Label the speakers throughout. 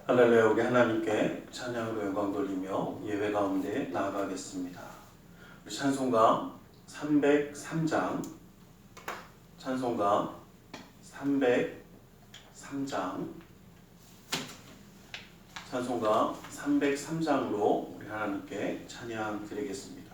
Speaker 1: 할렐루야. 우리 하나님께 찬양으로 영광 돌리며 예배 가운데 나아가겠습니다. 우리 찬송가 303장, 찬송가 303장, 찬송가 303장으로 우리 하나님께 찬양 드리겠습니다.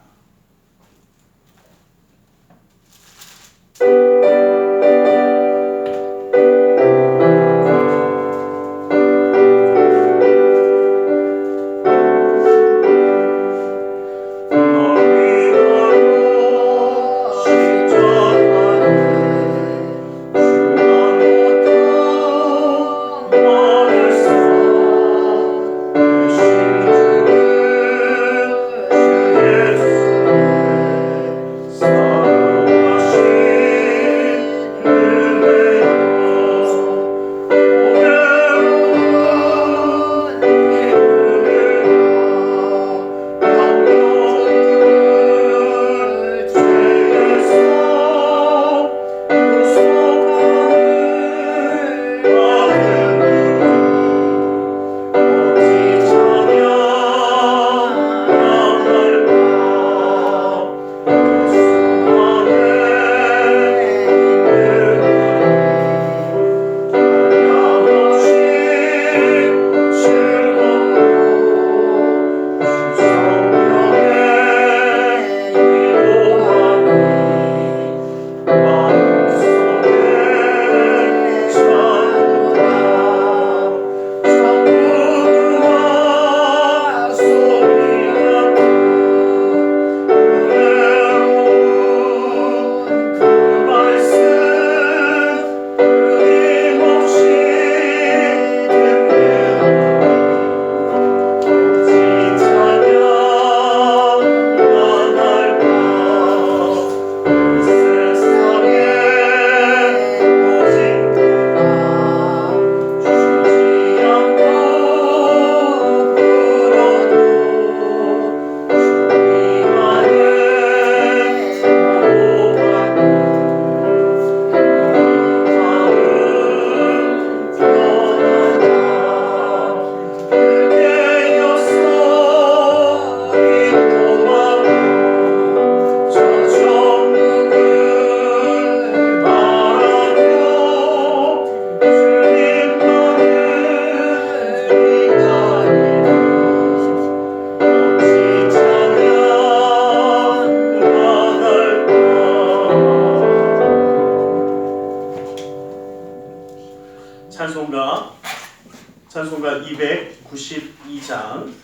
Speaker 1: 찬송가 292장,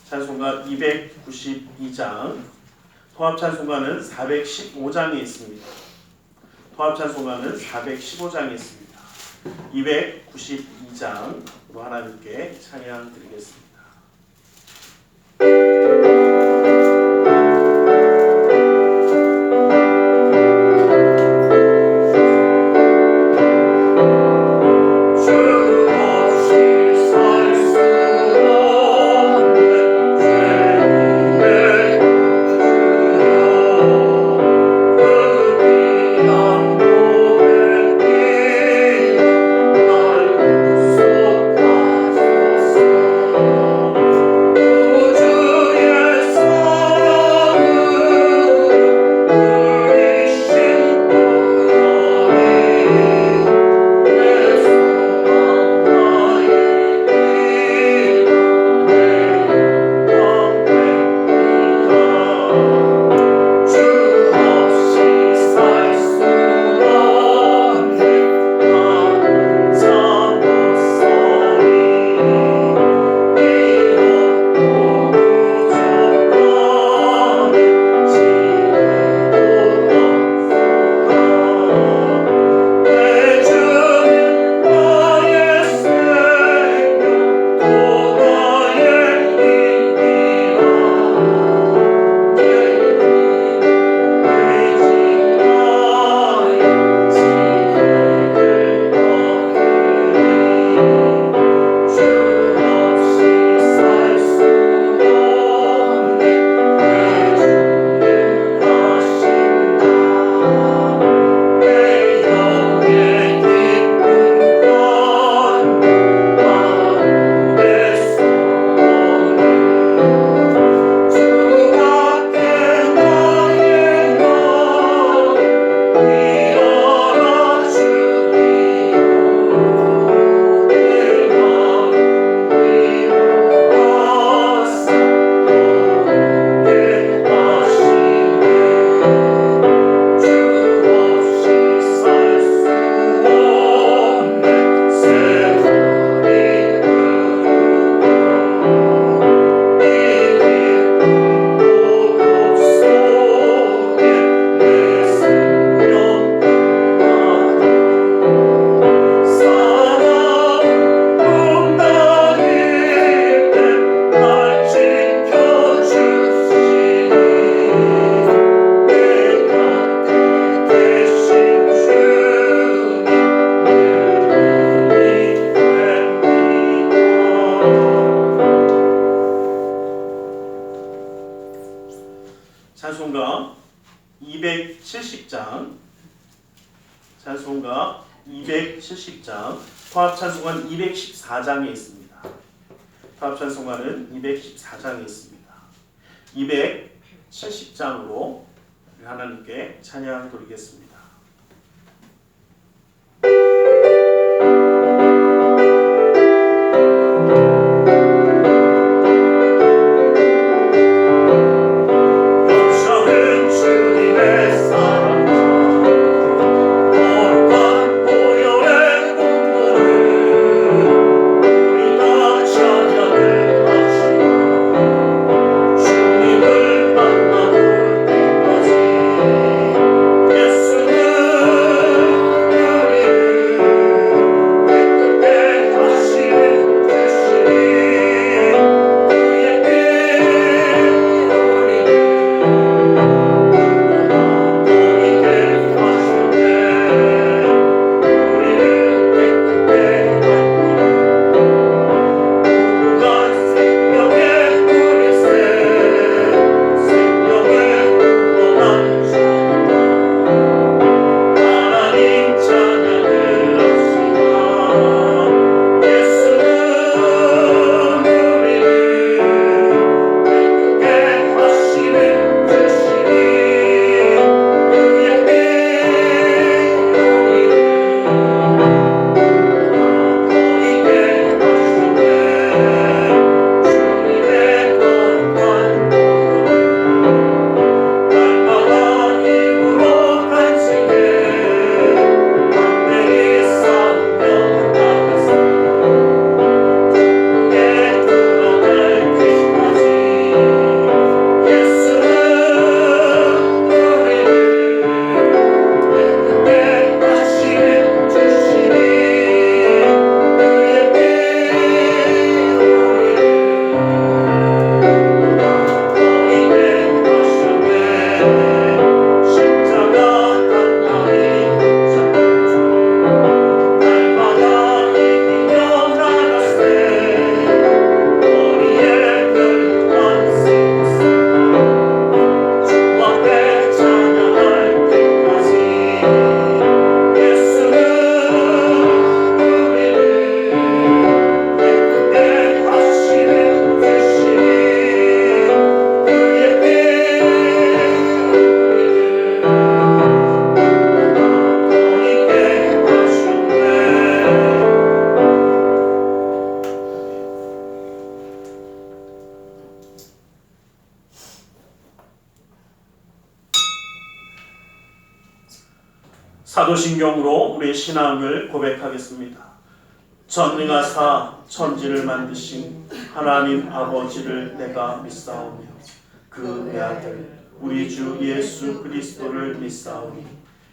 Speaker 1: 찬송가 292장, 통합 찬송가는 415장이 있습니다. 통합 찬송가는 415장이 있습니다. 292장으로 하나님께 찬양 드리겠습니다. 270장, 통합찬송가는 214장에 있습니다. 통합찬송가는 214장에 있습니다. 270장으로 하나님께 찬양 드리겠습니다. 사도신경으로 우리의 신앙을 고백하겠습니다. 전능하사 천지를 만드신 하나님 아버지를 내가 믿사오며 그 외아들 우리 주 예수 그리스도를 믿사오니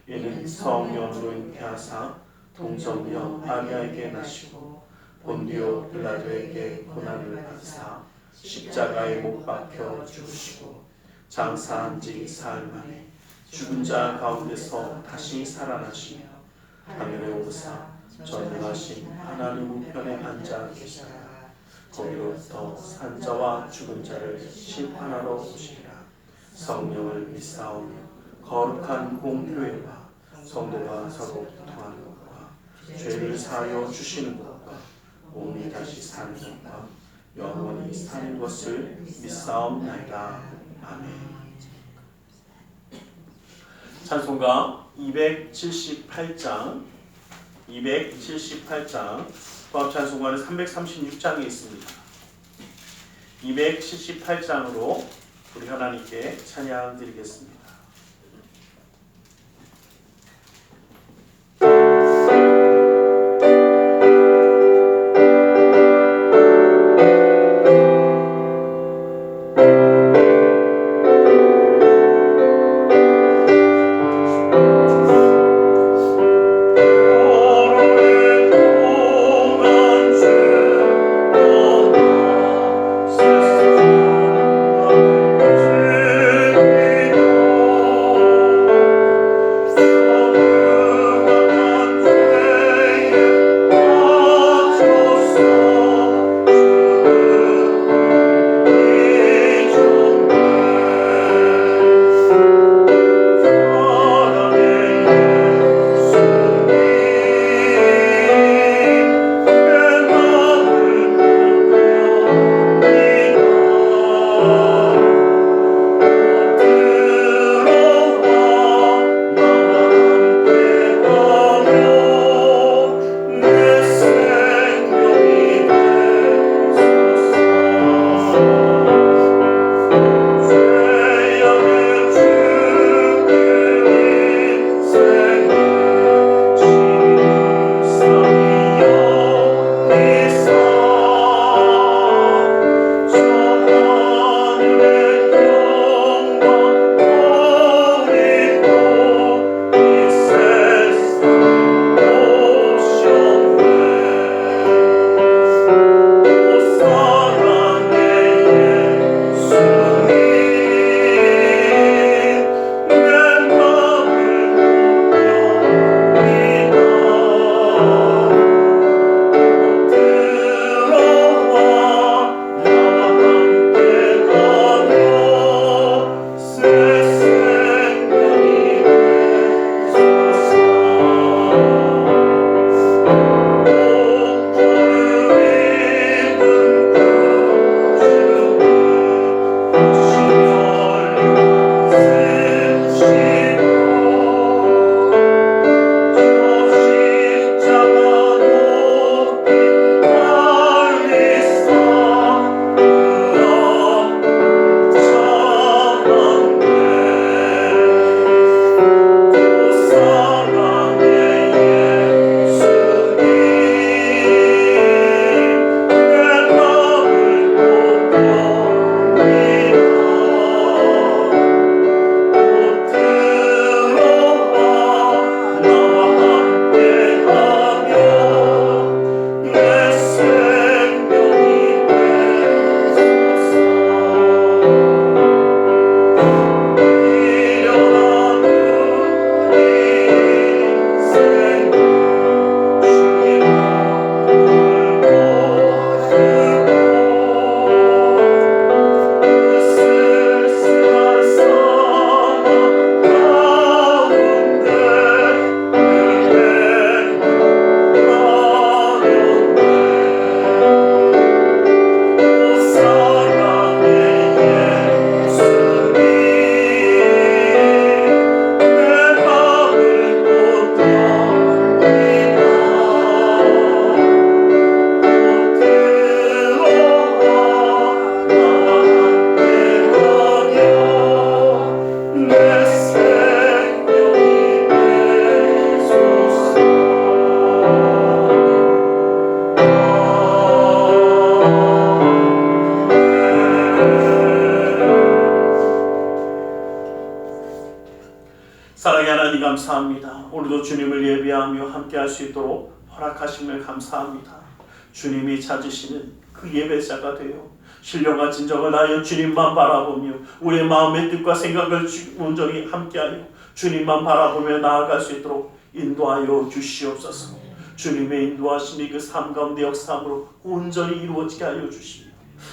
Speaker 1: 이는 성령으로 잉태하사 동정녀 마리아에게 나시고 본디오 빌라도에게 고난을 받으사 십자가에 못 박혀 죽으시고 장사한 지 사흘 만에 죽은 자 가운데서 다시 살아나시며 하늘에 오르사 전능하신 하나님 우편에 앉아 계시다가 거기로부터 산자와 죽은 자를 심판하러 오시리라. 성령을 믿사오며 거룩한 공교회와 성도가 서로 통하는 것과 죄를 사하여 주시는 것과 몸이 다시 사는 것과 영원히 사는 것을 믿사옵나이다. 아멘. 찬송가 278장 통합찬송가는 336장에 있습니다. 278장으로 우리 하나님께 찬양 드리겠습니다.
Speaker 2: 세상
Speaker 1: 감사합니다. 오늘도 주님을 예배하며 함께할 수 있도록 허락하심을 감사합니다. 주님이 찾으시는 그 예배자가 되어 신령과 진정을 다하여 주님만 바라보며 우리의 마음의 뜻과 생각을 온전히 함께하여 주님만 바라보며 나아갈 수 있도록 인도하여 주시옵소서. 주님의 인도하심이 그 삶 가운데 역사함으로 온전히 이루어지게 하여 주시며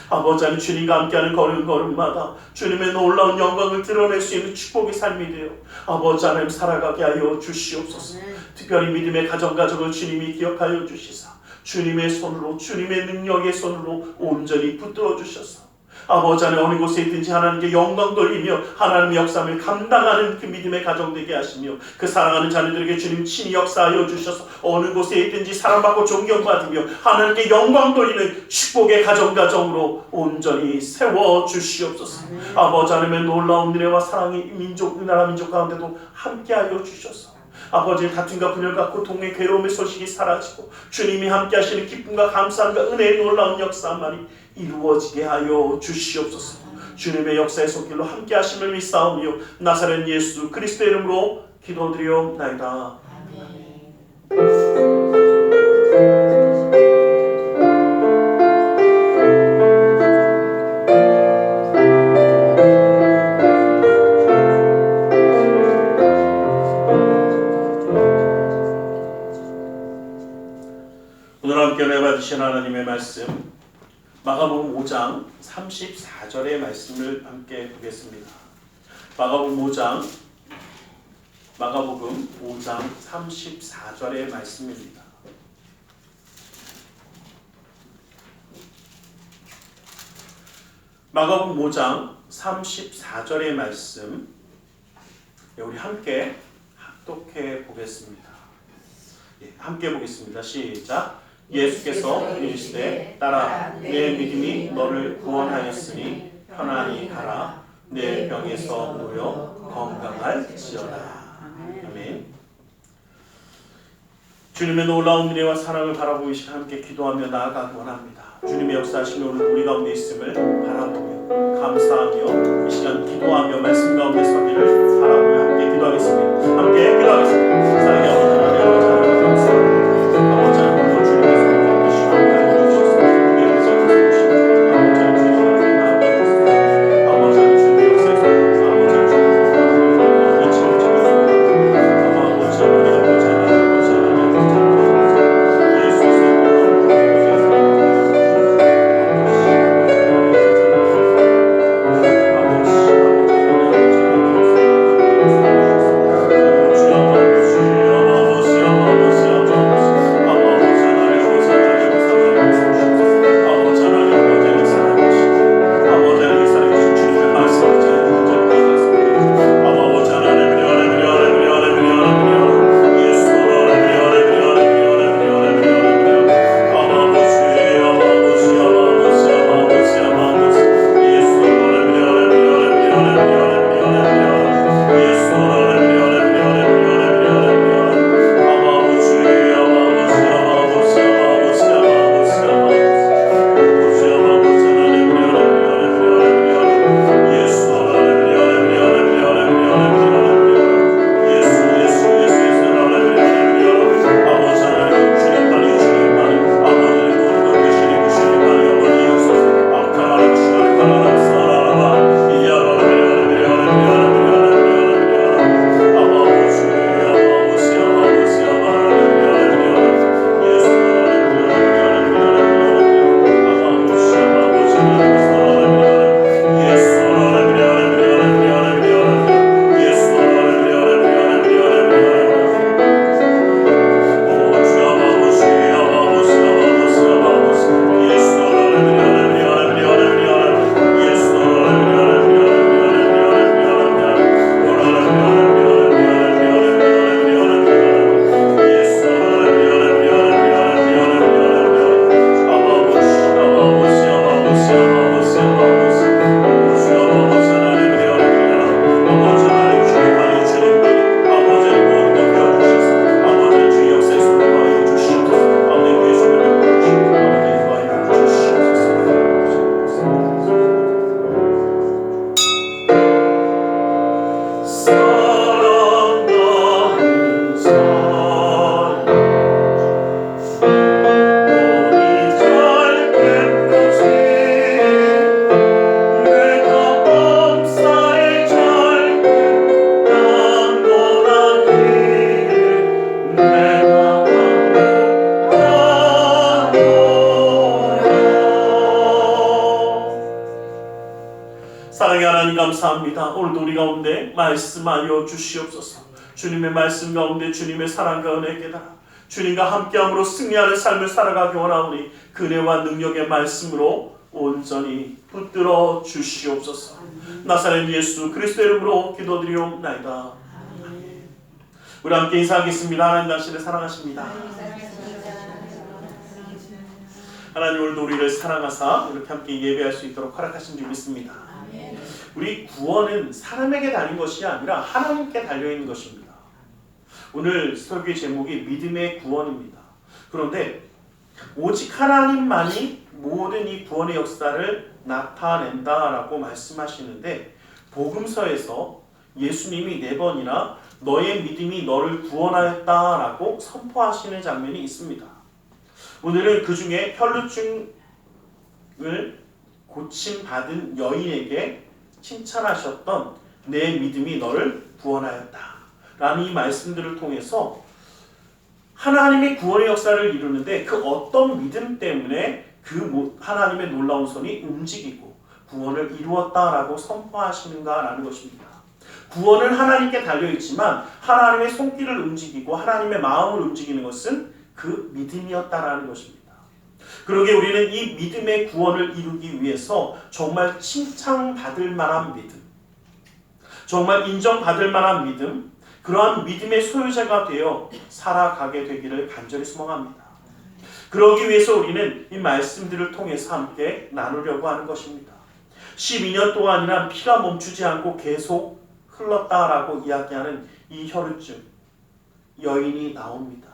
Speaker 1: 아버지 하나님 주님과 함께하는 걸음걸음마다 주님의 놀라운 영광을 드러낼 수 있는 축복의 삶이 되어 아버지 하나님 살아가게 하여 주시옵소서. 특별히 믿음의 가정을 주님이 기억하여 주시사 주님의 손으로 주님의 능력의 손으로 온전히 붙들어 주셔서 아버지 하나님 어느 곳에 있든지 하나님께 영광 돌리며 하나님의 역사를 감당하는 그 믿음의 가정 되게 하시며 그 사랑하는 자녀들에게 주님 친히 역사하여 주셔서 어느 곳에 있든지 사랑받고 존경받으며 하나님께 영광 돌리는 축복의 가정으로 온전히 세워 주시옵소서. 아버지 하나님의 놀라운 은혜와 사랑이 나라 민족 가운데도 함께하여 주셔서 아버지의 다툼과 분열과 고통의 괴로움의 소식이 사라지고 주님이 함께 하시는 기쁨과 감사함과 은혜의 놀라운 역사만이 이루어지게 하여 주시옵소서. 주님의 역사의 손길로 함께 하심을 믿사오며 나사렛 예수 그리스도의 이름으로 기도드리옵나이다. 오늘 함께 은혜 받으신 하나님의 말씀 마가복음 5장 34절의 말씀을 함께 보겠습니다. 마가복음 5장 34절의 말씀입니다. 마가복음 5장 34절의 말씀 우리 함께 합독해 보겠습니다. 함께 보겠습니다. 시작. 예수께서 이르시되 따라 내 믿음이 너를 구원하였으니 편안히 가라. 내 병에서 놓여 건강할지어다. 아멘. 주님의 놀라운 은혜와 사랑을 바라보고 이 시간 함께 기도하며 나아가기 원합니다. 주님의 역사하시며 오늘 우리 가운데 있음을 바라보며 감사하며 이 시간 기도하며 말씀 가운데 서기를 바라보며 함께 기도하겠습니다. 함께 기도하겠습니다. 사랑의 아버지 하나님 감사합니다. 아버지 하나님 주님의 손을 붙드시고 함께하여 주셔서 예배자를 세우시고 아버지 하나님 주님 앞에 나아가겠습니다. 아버지 하나님 주님의 역사에서 아버지 하나님 주님의 외치고 지켰습니다. 아버지 하나님 예수께서 감사합니다. 오늘도 우리 가운데 말씀하여 주시옵소서. 주님의 말씀 가운데 주님의 사랑과 은혜 깨달아 주님과 함께함으로 승리하는 삶을 살아가기 원하오니 그 은혜와 능력의 말씀으로 온전히 붙들어 주시옵소서. 나사렛 예수 그리스도의 이름으로 기도드리옵나이다. 우리 함께 인사하겠습니다. 하나님 당신을 사랑하십니다. 하나님 오늘도 우리를 사랑하사 이렇게 함께 예배할 수 있도록 허락하신 줄 믿습니다. 우리 구원은 사람에게 달린 것이 아니라 하나님께 달려있는 것입니다. 오늘 설교의 제목이 믿음의 구원입니다. 그런데 오직 하나님만이 모든 이 구원의 역사를 나타낸다라고 말씀하시는데 복음서에서 예수님이 4번이나 너의 믿음이 너를 구원하였다라고 선포하시는 장면이 있습니다. 오늘은 그 중에 혈루증을 고침받은 여인에게 칭찬하셨던 내 믿음이 너를 구원하였다 라는 이 말씀들을 통해서 하나님의 구원의 역사를 이루는데 그 어떤 믿음 때문에 그 하나님의 놀라운 손이 움직이고 구원을 이루었다라고 선포하시는가라는 것입니다. 구원은 하나님께 달려있지만 하나님의 손길을 움직이고 하나님의 마음을 움직이는 것은 그 믿음이었다라는 것입니다. 그러기에 우리는 이 믿음의 구원을 이루기 위해서 정말 칭찬받을 만한 믿음, 정말 인정받을 만한 믿음, 그러한 믿음의 소유자가 되어 살아가게 되기를 간절히 소망합니다. 그러기 위해서 우리는 이 말씀들을 통해서 함께 나누려고 하는 것입니다. 12년 동안이나 피가 멈추지 않고 계속 흘렀다라고 이야기하는 이 혈루증 여인이 나옵니다.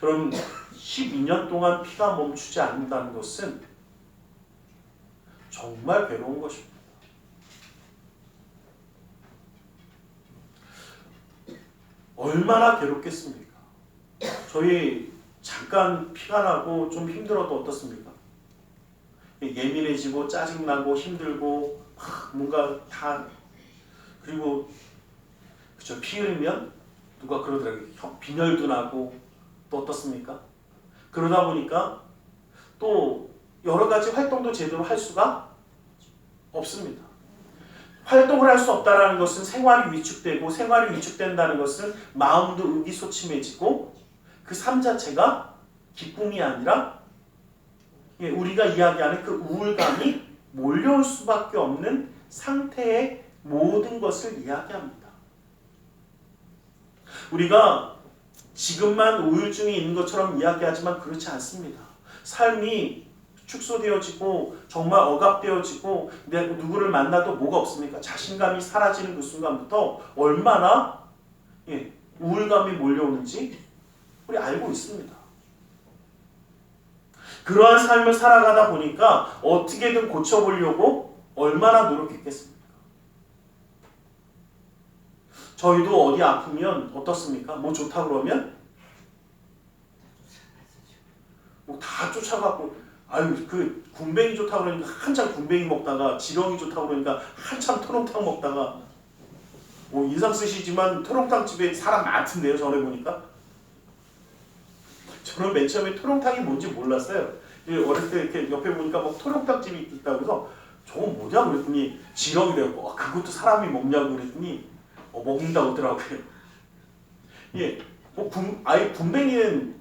Speaker 1: 그럼 12년 동안 피가 멈추지 않는다는 것은 정말 괴로운 것입니다. 얼마나 괴롭겠습니까? 저희 잠깐 피가 나고 좀 힘들어도 어떻습니까? 예민해지고 짜증나고 힘들고 뭔가 다 그리고 그쵸, 피 흘리면 누가 그러더라고요. 빈혈도 나고 또 어떻습니까? 그러다 보니까 또 여러 가지 활동도 제대로 할 수가 없습니다. 활동을 할 수 없다는 것은 생활이 위축되고 생활이 위축된다는 것은 마음도 의기소침해지고 그 삶 자체가 기쁨이 아니라 우리가 이야기하는 그 우울감이 몰려올 수밖에 없는 상태의 모든 것을 이야기합니다. 우리가 지금만 우울증이 있는 것처럼 이야기하지만 그렇지 않습니다. 삶이 축소되어지고 정말 억압되어지고 내가 누구를 만나도 뭐가 없습니까? 자신감이 사라지는 그 순간부터 얼마나 우울감이 몰려오는지 우리 알고 있습니다. 그러한 삶을 살아가다 보니까 어떻게든 고쳐보려고 얼마나 노력했겠습니까? 저희도 어디 아프면 어떻습니까? 뭐 좋다 그러면 뭐 다 쫓아가고 아유 그 군뱅이 좋다 그러니까 한참 군뱅이 먹다가 지렁이 좋다 그러니까 한참 토롱탕 먹다가 뭐 인상 쓰시지만 토롱탕 집에 사람 많던데요. 전에 보니까 저는 맨 처음에 토롱탕이 뭔지 몰랐어요. 어렸을 때 이렇게 옆에 보니까 막 토롱탕 집이 있다고 해서 저건 뭐냐 그랬더니 지렁이래요. 그것도 사람이 먹냐고 그랬더니 먹는다고 하더라고요. 예, 뭐 아예 군뱅이는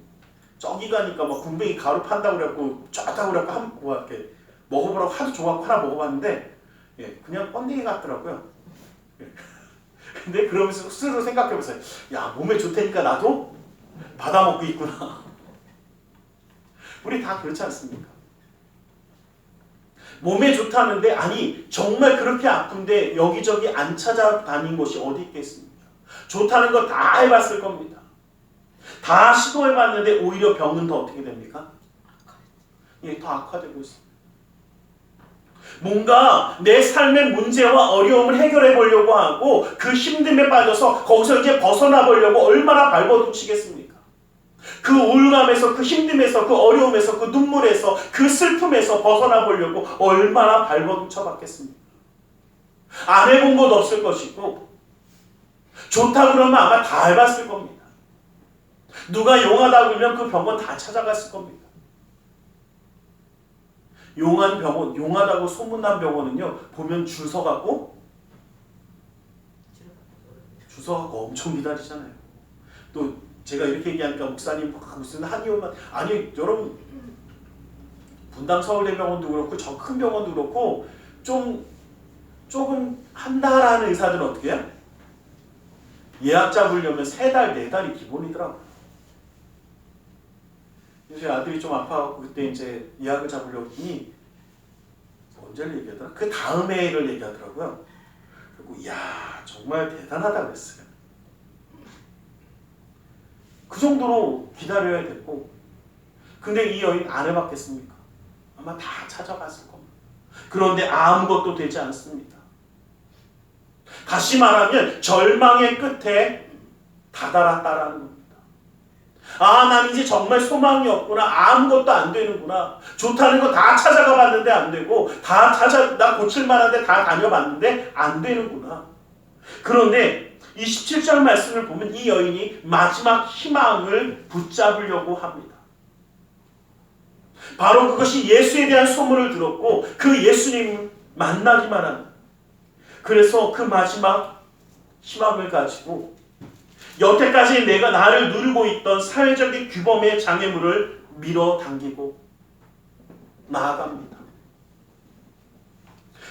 Speaker 1: 저기 가니까 막 군뱅이 가루 판다고 그래갖고 쫙다고 그래갖고 뭐 이렇게 먹어보라고 하도 좋아하고 하나 먹어봤는데 그냥 번데기 같더라고요. 근데 그러면서 스스로 생각해보세요. 야 몸에 좋다니까 나도 받아먹고 있구나. 우리 다 그렇지 않습니까? 몸에 좋다는데 아니 정말 그렇게 아픈데 여기저기 안 찾아다닌 곳이 어디 있겠습니까? 좋다는 거 다 해봤을 겁니다. 다 시도해봤는데 오히려 병은 더 어떻게 됩니까? 더 악화되고 있습니다. 뭔가 내 삶의 문제와 어려움을 해결해 보려고 하고 그 힘듦에 빠져서 거기서 이제 벗어나 보려고 얼마나 발버둥치겠습니까? 그 우울감에서 그 힘듦에서 그 어려움에서 그 눈물에서 그 슬픔에서 벗어나 보려고 얼마나 발버둥쳐 봤겠습니까? 안 해본 것 없을 것이고 좋다 그러면 아마 다 해봤을 겁니다. 누가 용하다 그러면 그 병원 다 찾아갔을 겁니다. 용한 병원, 용하다고 소문난 병원은요, 보면 줄 서갖고 엄청 기다리잖아요. 또 제가 이렇게 얘기하니까 목사님 무슨 한의원만, 아니 여러분, 분당 서울대병원도 그렇고 저 큰 병원도 그렇고 조금 한다라는 의사들은 어떻게 해요? 예약 잡으려면 3달, 4달이 기본이더라고요. 제 아들이 좀 아파갖고 그때 이제 예약을 잡으려고 했더니 언제를 얘기하더라? 그 다음 해를 얘기하더라고요. 그리고 이야, 정말 대단하다 그랬어요. 그 정도로 기다려야 됐고, 근데 이 여인 안 해봤겠습니까? 아마 다 찾아갔을 겁니다. 그런데 아무것도 되지 않습니다. 다시 말하면 절망의 끝에 다다랐다라는 겁니다. 아, 난 이제 정말 소망이 없구나. 아무것도 안 되는구나. 좋다는 거 다 찾아가 봤는데 안 되고, 나 고칠 만한데 다 다녀봤는데 안 되는구나. 그런데 이 17절 말씀을 보면 이 여인이 마지막 희망을 붙잡으려고 합니다. 바로 그것이 예수에 대한 소문을 들었고 그 예수님 만나기만 합니다. 그래서 그 마지막 희망을 가지고 여태까지 내가 나를 누르고 있던 사회적인 규범의 장애물을 밀어당기고 나아갑니다.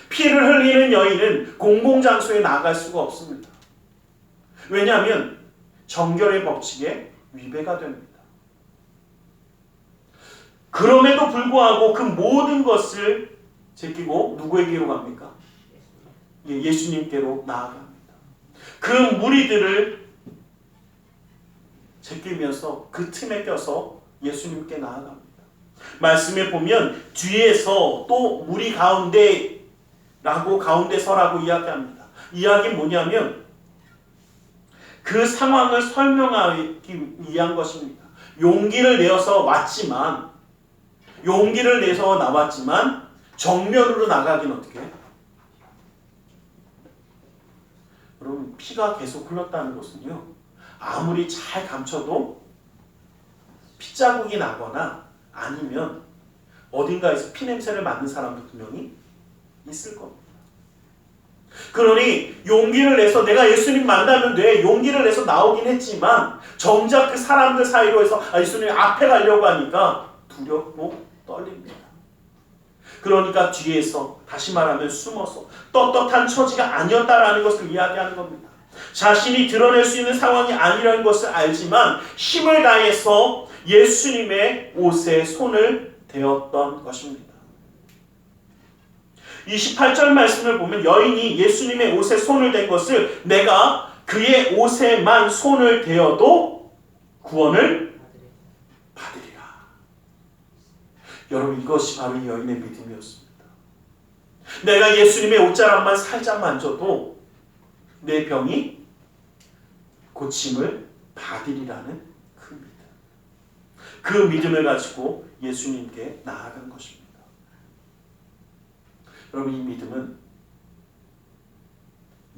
Speaker 1: 피를 흘리는 여인은 공공장소에 나갈 수가 없습니다. 왜냐하면 정결의 법칙에 위배가 됩니다. 그럼에도 불구하고 그 모든 것을 제끼고 누구에게로 갑니까? 예수님께로 나아갑니다. 그 무리들을 제끼면서 그 틈에 껴서 예수님께 나아갑니다. 말씀에 보면 뒤에서 또 무리 가운데라고 가운데서라고 이야기합니다. 이야기는 뭐냐면 그 상황을 설명하기 위한 것입니다. 용기를 내서 나왔지만 정면으로 나가긴 어떻게 해요? 여러분, 피가 계속 흘렀다는 것은요, 아무리 잘 감춰도 피자국이 나거나 아니면 어딘가에서 피냄새를 맡는 사람도 분명히 있을 겁니다. 그러니 용기를 내서 내가 예수님 만나면 돼, 용기를 내서 나오긴 했지만 정작 그 사람들 사이로 해서 예수님 앞에 가려고 하니까 두렵고 떨립니다. 그러니까 뒤에서, 다시 말하면 숨어서 떳떳한 처지가 아니었다라는 것을 이야기하는 겁니다. 자신이 드러낼 수 있는 상황이 아니라는 것을 알지만 힘을 다해서 예수님의 옷에 손을 대었던 것입니다. 28절 말씀을 보면 여인이 예수님의 옷에 손을 댄 것을 내가 그의 옷에만 손을 대어도 구원을 받으리라. 여러분, 이것이 바로 이 여인의 믿음이었습니다. 내가 예수님의 옷자락만 살짝 만져도 내 병이 고침을 받으리라는 그 믿음. 그 믿음을 가지고 예수님께 나아간 것입니다. 여러분, 이 믿음은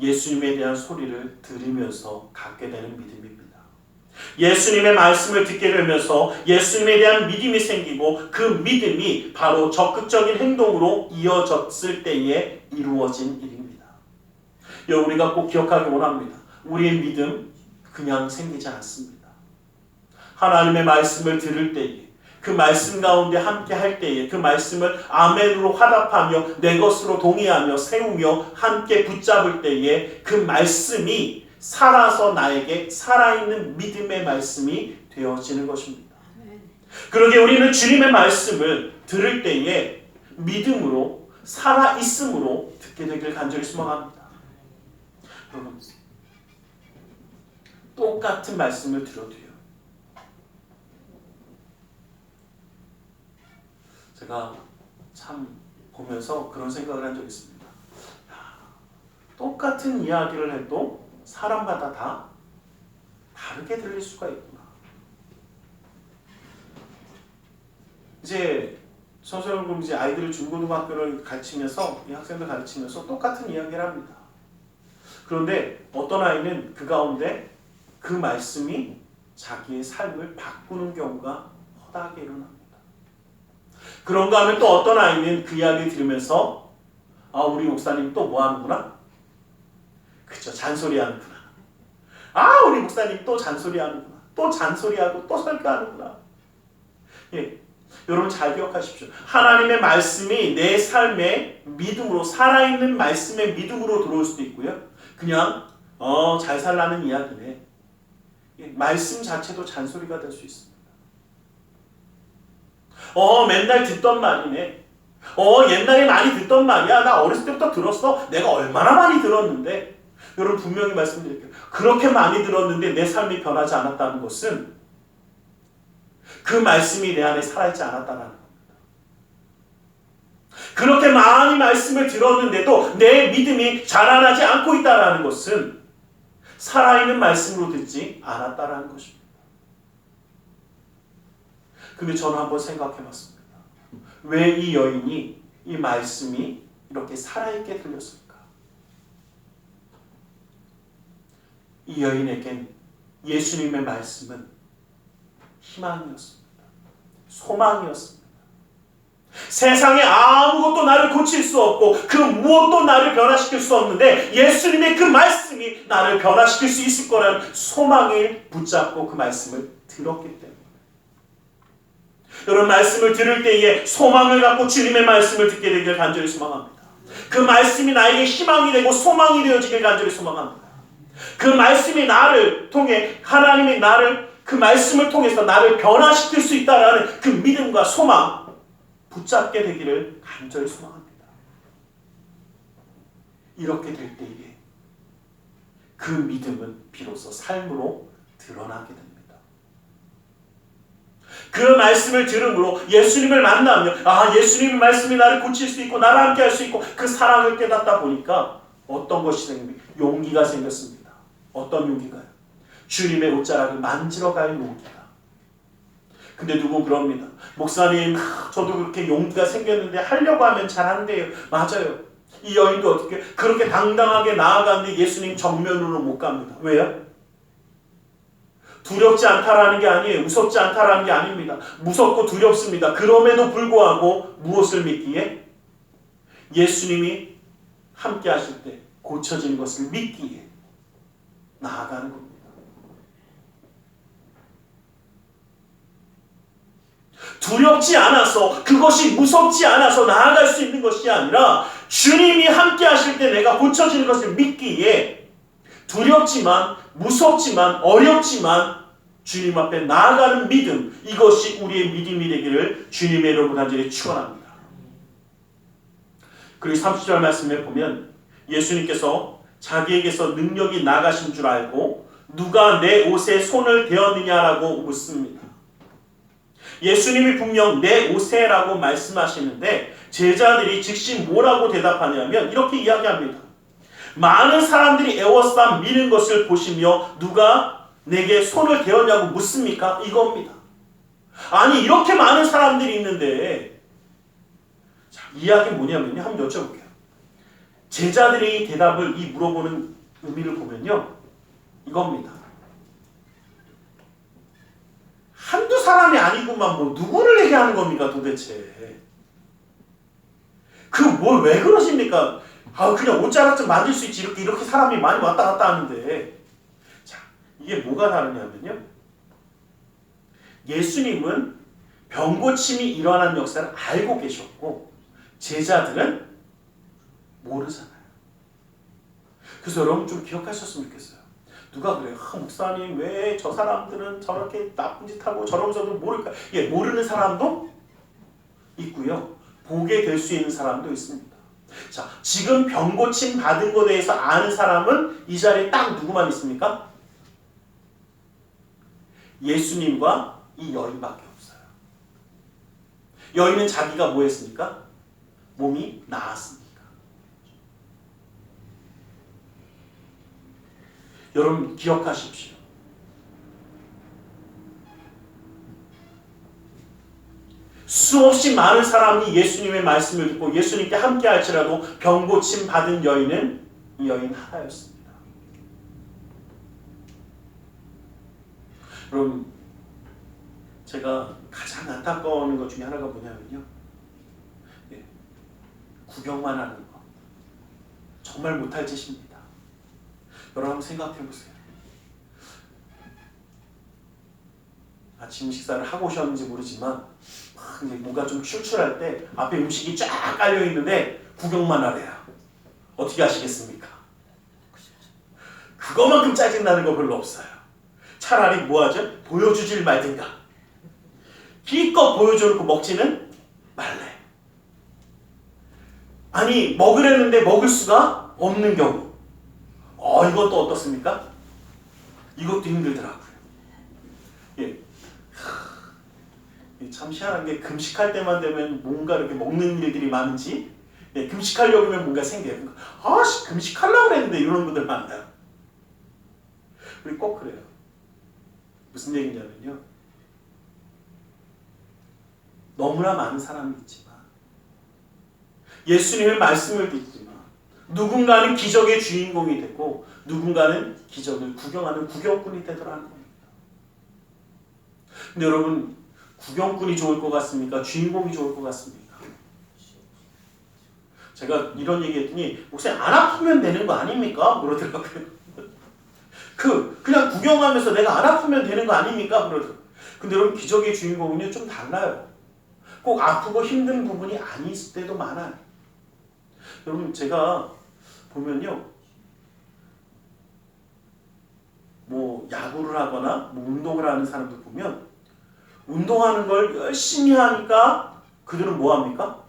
Speaker 1: 예수님에 대한 소리를 들으면서 갖게 되는 믿음입니다. 예수님의 말씀을 듣게 되면서 예수님에 대한 믿음이 생기고 그 믿음이 바로 적극적인 행동으로 이어졌을 때에 이루어진 일입니다. 우리가 꼭 기억하기 원합니다. 우리의 믿음 그냥 생기지 않습니다. 하나님의 말씀을 들을 때에, 그 말씀 가운데 함께 할 때에 그 말씀을 아멘으로 화답하며 내 것으로 동의하며 세우며 함께 붙잡을 때에 그 말씀이 살아서 나에게 살아있는 믿음의 말씀이 되어지는 것입니다. 그러기에 우리는 주님의 말씀을 들을 때에 믿음으로 살아있음으로 듣게 되길 간절히 소망합니다. 여러분, 똑같은 말씀을 들어도요, 제가 참 보면서 그런 생각을 한 적이 있습니다. 똑같은 이야기를 해도 사람마다 다 다르게 들릴 수가 있구나. 이제 선생님, 이제 아이들을 중고등학교를 가르치면서, 이 학생들 가르치면서 똑같은 이야기를 합니다. 그런데 어떤 아이는 그 가운데 그 말씀이 자기의 삶을 바꾸는 경우가 허다하게 일어납니다. 그런가 하면 또 어떤 아이는 그 이야기 들으면서 아, 우리 목사님 또 뭐 하는구나? 그쵸, 잔소리 하는구나. 아, 우리 목사님 또 잔소리 하는구나. 또 잔소리하고 또 설교하는구나. 예, 여러분 잘 기억하십시오. 하나님의 말씀이 내 삶의 믿음으로, 살아있는 말씀의 믿음으로 들어올 수도 있고요. 그냥 잘 살라는 이야기네. 예, 말씀 자체도 잔소리가 될 수 있습니다. 맨날 듣던 말이네. 옛날에 많이 듣던 말이야. 나 어렸을 때부터 들었어. 내가 얼마나 많이 들었는데. 여러분 분명히 말씀드릴게요. 그렇게 많이 들었는데 내 삶이 변하지 않았다는 것은 그 말씀이 내 안에 살아있지 않았다는 겁니다. 그렇게 많이 말씀을 들었는데도 내 믿음이 자라나지 않고 있다는 것은 살아있는 말씀으로 듣지 않았다는 것입니다. 근데 저는 한번 생각해 봤습니다. 왜 이 여인이 이 말씀이 이렇게 살아있게 들렸을까? 이 여인에겐 예수님의 말씀은 희망이었습니다. 소망이었습니다. 세상에 아무것도 나를 고칠 수 없고 그 무엇도 나를 변화시킬 수 없는데 예수님의 그 말씀이 나를 변화시킬 수 있을 거라는 소망을 붙잡고 그 말씀을 들었기 때문에, 여러분 말씀을 들을 때에 소망을 갖고 주님의 말씀을 듣게 되길 간절히 소망합니다. 그 말씀이 나에게 희망이 되고 소망이 되어지길 간절히 소망합니다. 그 말씀이 나를 통해 하나님이 나를 그 말씀을 통해서 나를 변화시킬 수 있다라는 그 믿음과 소망 붙잡게 되기를 간절히 소망합니다. 이렇게 될 때에 그 믿음은 비로소 삶으로 드러나게 됩니다. 그 말씀을 들음으로 예수님을 만나며 예수님의 말씀이 나를 고칠 수 있고 나를 함께 할 수 있고 그 사랑을 깨닫다 보니까 어떤 것이 생깁니까? 용기가 생겼습니다. 어떤 용기가요? 주님의 옷자락을 만지러 갈 용기가. 근데 누구 그럽니다. 목사님, 저도 그렇게 용기가 생겼는데 하려고 하면 잘 안 돼요. 맞아요. 이 여인도 어떻게 그렇게 당당하게 나아가는데 예수님 정면으로 못 갑니다. 왜요? 두렵지 않다라는 게 아니에요. 무섭지 않다라는 게 아닙니다. 무섭고 두렵습니다. 그럼에도 불구하고 무엇을 믿기에? 예수님이 함께 하실 때 고쳐지는 것을 믿기에 나아가는 겁니다. 두렵지 않아서, 그것이 무섭지 않아서 나아갈 수 있는 것이 아니라 주님이 함께 하실 때 내가 고쳐지는 것을 믿기에 두렵지만 무섭지만 어렵지만 주님 앞에 나아가는 믿음, 이것이 우리의 믿음이 되기를 주님의 이름으로 간절히 축원합니다. 그리고 30절 말씀에 보면 예수님께서 자기에게서 능력이 나가신 줄 알고 누가 내 옷에 손을 대었느냐라고 묻습니다. 예수님이 분명 내 옷에라고 말씀하시는데 제자들이 즉시 뭐라고 대답하냐면 이렇게 이야기합니다. 많은 사람들이 에워싸 미는 것을 보시며 누가 내게 손을 대었냐고 묻습니까? 이겁니다. 아니 이렇게 많은 사람들이 있는데, 자, 이야기는 뭐냐면요. 한번 여쭤볼게요. 제자들이 대답을 이 물어보는 의미를 보면요. 이겁니다. 한두 사람이 아니구만 뭐 누구를 얘기하는 겁니까 도대체. 그 뭘 왜 그러십니까? 그냥 옷자락 좀 만질 수 있지. 이렇게 사람이 많이 왔다 갔다 하는데. 자, 이게 뭐가 다르냐면요. 예수님은 병고침이 일어나는 역사를 알고 계셨고 제자들은 모르잖아요. 그래서 여러분 좀 기억하셨으면 좋겠어요. 누가 그래요? 목사님 왜 저 사람들은 저렇게 나쁜 짓 하고 저러면서도 모를까? 예, 모르는 사람도 있고요. 보게 될 수 있는 사람도 있습니다. 자, 지금 병고침 받은 것에 대해서 아는 사람은 이 자리에 딱 누구만 있습니까? 예수님과 이 여인밖에 없어요. 여인은 자기가 뭐 했습니까? 몸이 나았습니까? 여러분 기억하십시오. 수없이 많은 사람이 예수님의 말씀을 듣고 예수님께 함께 할지라도 병고침 받은 여인은 이 여인 하나였습니다. 여러분 제가 가장 안타까워하는 것 중에 하나가 뭐냐면요. 구경만 하는 거 정말 못할 짓입니다. 여러분 한번 생각해 보세요. 아침 식사를 하고 오셨는지 모르지만 이제 뭔가 좀 출출할 때 앞에 음식이 쫙 깔려 있는데 구경만 하래요. 어떻게 하시겠습니까? 그거만큼 짜증나는 거 별로 없어요. 차라리 뭐하죠? 보여주질 말든가. 기껏 보여줘놓고 먹지는 말래. 아니 먹으려는데 먹을 수가 없는 경우. 이것도 어떻습니까? 이것도 힘들더라고요. 예. 참 희한한 게 금식할 때만 되면 뭔가 이렇게 먹는 일들이 많은지, 예, 금식하려고 하면 뭔가 생겨요. 금식하려고 그랬는데 이런 분들 많아요. 우리 꼭 그래요. 무슨 얘기냐면요. 너무나 많은 사람이 있지만 예수님의 말씀을 듣지만 누군가는 기적의 주인공이 되고 누군가는 기적을 구경하는 구경꾼이 되더라는 겁니다. 근데 여러분 구경꾼이 좋을 것 같습니까? 주인공이 좋을 것 같습니까? 제가 이런 얘기 했더니 목사님 안 아프면 되는 거 아닙니까? 그러더라고요. 그냥 구경하면서 내가 안 아프면 되는 거 아닙니까? 그러더라고요. 근데 여러분 기적의 주인공은요 좀 달라요. 꼭 아프고 힘든 부분이 아닐 때도 많아요. 여러분 제가 보면요 뭐 야구를 하거나 뭐 운동을 하는 사람들 보면 운동하는 걸 열심히 하니까 그들은 뭐 합니까?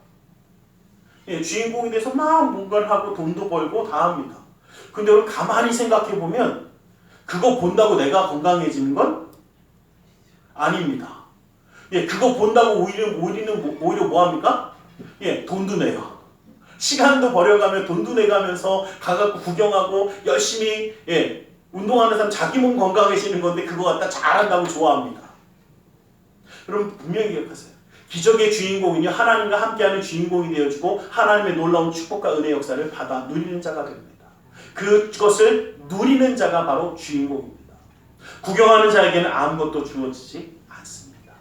Speaker 1: 예, 주인공이 돼서 막 뭔가를 하고 돈도 벌고 다 합니다. 근데 여러분 가만히 생각해 보면 그거 본다고 내가 건강해지는 건 아닙니다. 예, 그거 본다고 오히려 뭐 합니까? 예, 돈도 내요. 시간도 버려가며 돈도 내가면서 가갖고 구경하고 열심히 예, 운동하는 사람 자기 몸 건강해지는 건데 그거 갖다 잘한다고 좋아합니다. 여러분 분명히 기억하세요. 기적의 주인공은요 하나님과 함께하는 주인공이 되어주고 하나님의 놀라운 축복과 은혜 역사를 받아 누리는 자가 됩니다. 그것을 누리는 자가 바로 주인공입니다. 구경하는 자에게는 아무것도 주어지지 않습니다.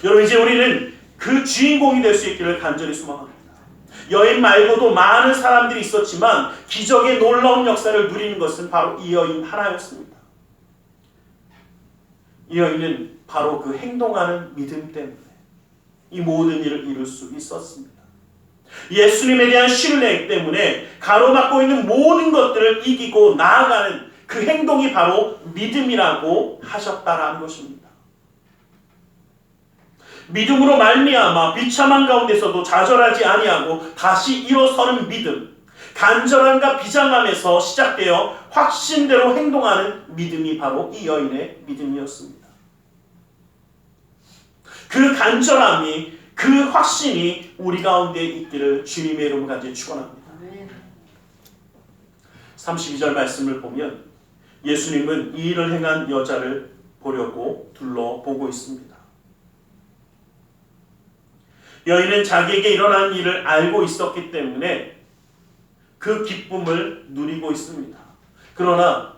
Speaker 1: 여러분 이제 우리는 그 주인공이 될 수 있기를 간절히 소망합니다. 여인 말고도 많은 사람들이 있었지만 기적의 놀라운 역사를 누리는 것은 바로 이 여인 하나였습니다. 이 여인은 바로 그 행동하는 믿음 때문에 이 모든 일을 이룰 수 있었습니다. 예수님에 대한 신뢰 때문에 가로막고 있는 모든 것들을 이기고 나아가는 그 행동이 바로 믿음이라고 하셨다라는 것입니다. 믿음으로 말미암아 비참한 가운데서도 좌절하지 아니하고 다시 일어서는 믿음, 간절함과 비장함에서 시작되어 확신대로 행동하는 믿음이 바로 이 여인의 믿음이었습니다. 그 간절함이, 그 확신이 우리 가운데 있기를 주님의 이름으로 간절히 축원합니다. 32절 말씀을 보면 예수님은 이 일을 행한 여자를 보려고 둘러보고 있습니다. 여인은 자기에게 일어난 일을 알고 있었기 때문에 그 기쁨을 누리고 있습니다. 그러나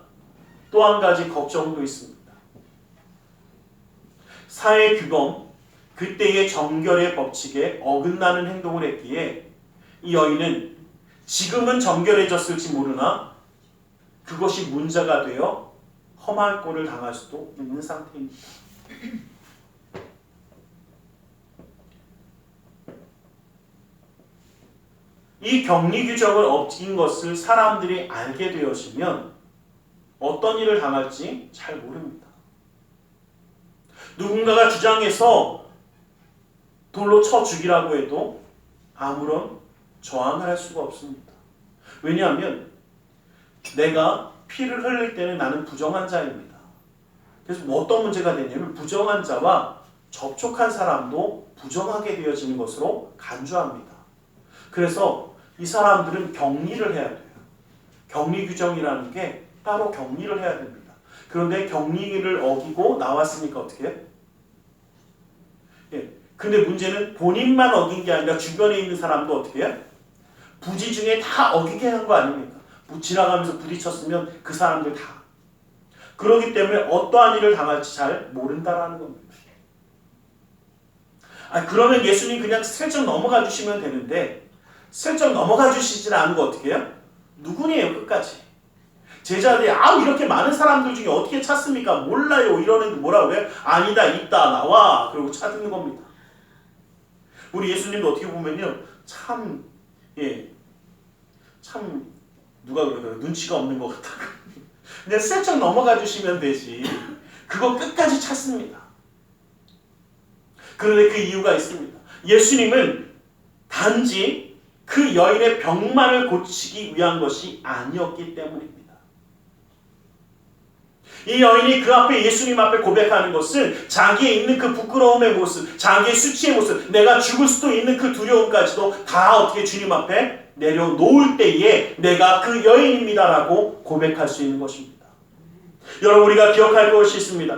Speaker 1: 또 한 가지 걱정도 있습니다. 사회 규범, 그때의 정결의 법칙에 어긋나는 행동을 했기에 이 여인은 지금은 정결해졌을지 모르나 그것이 문제가 되어 험한 꼴을 당할 수도 있는 상태입니다. 이 격리 규정을 어긴 것을 사람들이 알게 되어지면 어떤 일을 당할지 잘 모릅니다. 누군가가 주장해서 돌로 쳐 죽이라고 해도 아무런 저항을 할 수가 없습니다. 왜냐하면 내가 피를 흘릴 때는 나는 부정한 자입니다. 그래서 어떤 문제가 되냐면 부정한 자와 접촉한 사람도 부정하게 되어지는 것으로 간주합니다. 그래서 이 사람들은 격리를 해야 돼요. 격리 규정이라는 게 따로 격리를 해야 됩니다. 그런데 격리를 어기고 나왔으니까 어떻게 해요? 예. 근데 문제는 본인만 어긴 게 아니라 주변에 있는 사람도 어떻게 해요? 부지 중에 다 어기게 한 거 아닙니까? 지나가면서 부딪혔으면 그 사람들 다. 그렇기 때문에 어떠한 일을 당할지 잘 모른다라는 겁니다. 그러면 예수님 그냥 슬쩍 넘어가 주시면 되는데 슬쩍 넘어가 주시질 않은 거 어떻게 해요? 누구니에요 끝까지. 제자들이 이렇게 많은 사람들 중에 어떻게 찾습니까? 몰라요. 이러는데 뭐라고 그래요? 아니다 있다 나와. 그리고 찾는 겁니다. 우리 예수님도 어떻게 보면요. 참 누가 그러더라고요. 눈치가 없는 것 같다. 그냥 슬쩍 넘어가 주시면 되지. 그거 끝까지 찾습니다. 그런데 그 이유가 있습니다. 예수님은 단지 그 여인의 병만을 고치기 위한 것이 아니었기 때문입니다. 이 여인이 그 앞에 예수님 앞에 고백하는 것은 자기의 있는 그 부끄러움의 모습, 자기의 수치의 모습, 내가 죽을 수도 있는 그 두려움까지도 다 어떻게 주님 앞에 내려놓을 때에 내가 그 여인입니다라고 고백할 수 있는 것입니다. 여러분 우리가 기억할 것이 있습니다.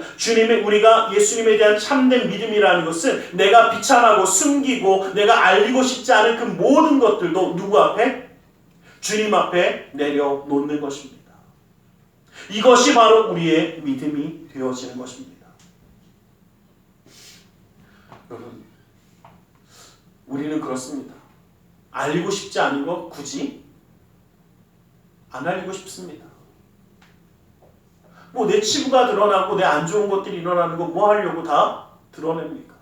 Speaker 1: 우리가 예수님에 대한 참된 믿음이라는 것은 내가 비참하고 숨기고 내가 알리고 싶지 않은 그 모든 것들도 누구 앞에? 주님 앞에 내려놓는 것입니다. 이것이 바로 우리의 믿음이 되어지는 것입니다. 여러분 우리는 그렇습니다. 알리고 싶지 않은 것 굳이 안 알리고 싶습니다. 뭐 내 치부가 드러나고 내 안 좋은 것들이 일어나는 거 뭐 하려고 다 드러냅니까?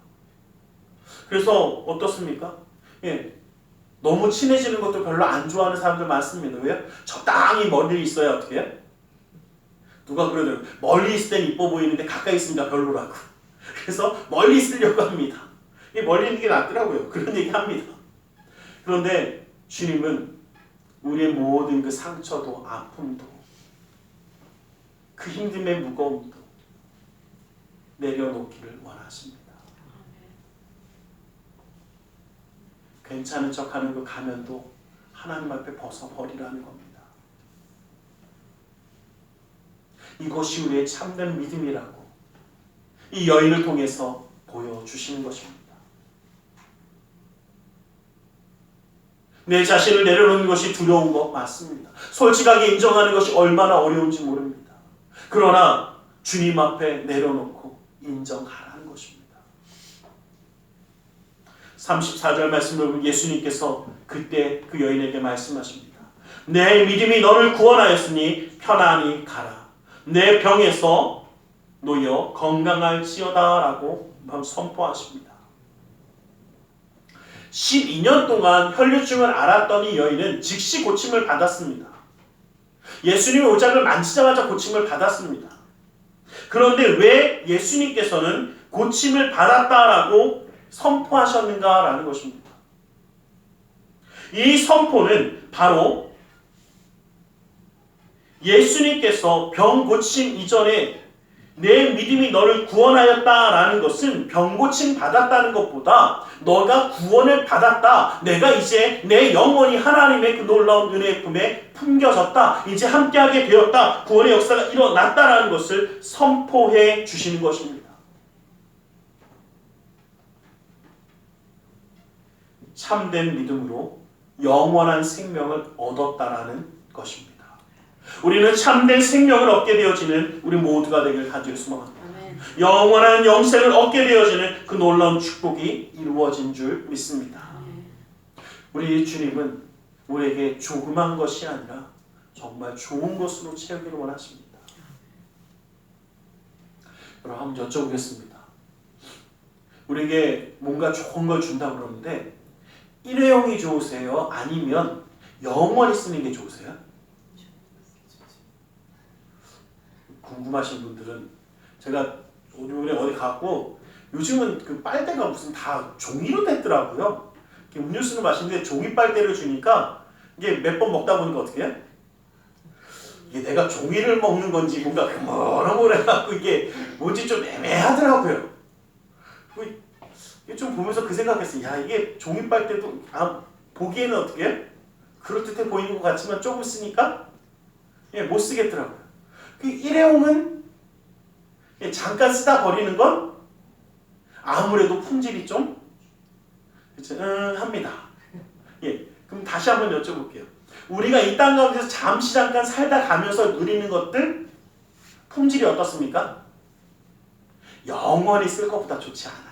Speaker 1: 그래서 어떻습니까? 너무 친해지는 것도 별로 안 좋아하는 사람들 많습니다. 왜요? 적당히 멀리 있어야 어떻게 해요? 누가 그러더라고요. 멀리 있을 땐 이뻐 보이는데 가까이 있으니까 별로라고. 그래서 멀리 있으려고 합니다. 멀리 있는 게 낫더라고요. 그런 얘기 합니다. 그런데 주님은 우리의 모든 그 상처도 아픔도 그 힘듦의 무거움도 내려놓기를 원하십니다. 괜찮은 척하는 그 가면도 하나님 앞에 벗어버리라는 겁니다. 이것이 우리의 참된 믿음이라고 이 여인을 통해서 보여주시는 것입니다. 내 자신을 내려놓는 것이 두려운 것 맞습니다. 솔직하게 인정하는 것이 얼마나 어려운지 모릅니다. 그러나 주님 앞에 내려놓고 인정하라는 것입니다. 34절 말씀을 보면 예수님께서 그때 그 여인에게 말씀하십니다. 내 믿음이 너를 구원하였으니 편안히 가라. 내 병에서 놓여 건강할지어다 라고 선포하십니다. 12년 동안 혈류증을 앓았던 이 여인은 즉시 고침을 받았습니다. 예수님의 옷장을 만지자마자 고침을 받았습니다. 그런데 왜 예수님께서는 고침을 받았다라고 선포하셨는가라는 것입니다. 이 선포는 바로 예수님께서 병 고침 이전에 내 믿음이 너를 구원하였다라는 것은 병 고침 받았다는 것보다 너가 구원을 받았다. 내가 이제 내 영혼이 하나님의 그 놀라운 은혜의 품에 품겨졌다. 이제 함께하게 되었다. 구원의 역사가 일어났다라는 것을 선포해 주시는 것입니다. 참된 믿음으로 영원한 생명을 얻었다라는 것입니다. 우리는 참된 생명을 얻게 되어지는 우리 모두가 되길 간절히 소망합니다. 영원한 영생을 얻게 되어지는 그 놀라운 축복이 이루어진 줄 믿습니다. 우리 주님은 우리에게 조그만 것이 아니라 정말 좋은 것으로 채우기를 원하십니다. 여러분 한번 여쭤보겠습니다. 우리에게 뭔가 좋은 걸 준다고 그러는데 일회용이 좋으세요? 아니면 영원히 쓰는 게 좋으세요? 궁금하신 분들은 제가 오늘 어디 갔고 요즘은 그 빨대가 무슨 다 종이로 됐더라고요. 음료수는 마시는데 종이 빨대를 주니까 이게 몇 번 먹다 보니까 어떻게 해? 이게 내가 종이를 먹는 건지 뭔가 뭐라고 이게 뭔지 좀 애매하더라고요. 좀 보면서 그 생각했어요. 야 이게 종이 빨대도 보기에는 어떻게 해? 그럴듯해 보이는 것 같지만 조금 쓰니까 못 쓰겠더라고요. 그 일회용은 잠깐 쓰다 버리는 건 아무래도 품질이 좀 합니다. 그럼 다시 한번 여쭤볼게요. 우리가 이 땅 가운데서 잠시 잠깐 살다 가면서 누리는 것들 품질이 어떻습니까? 영원히 쓸 것보다 좋지 않아요.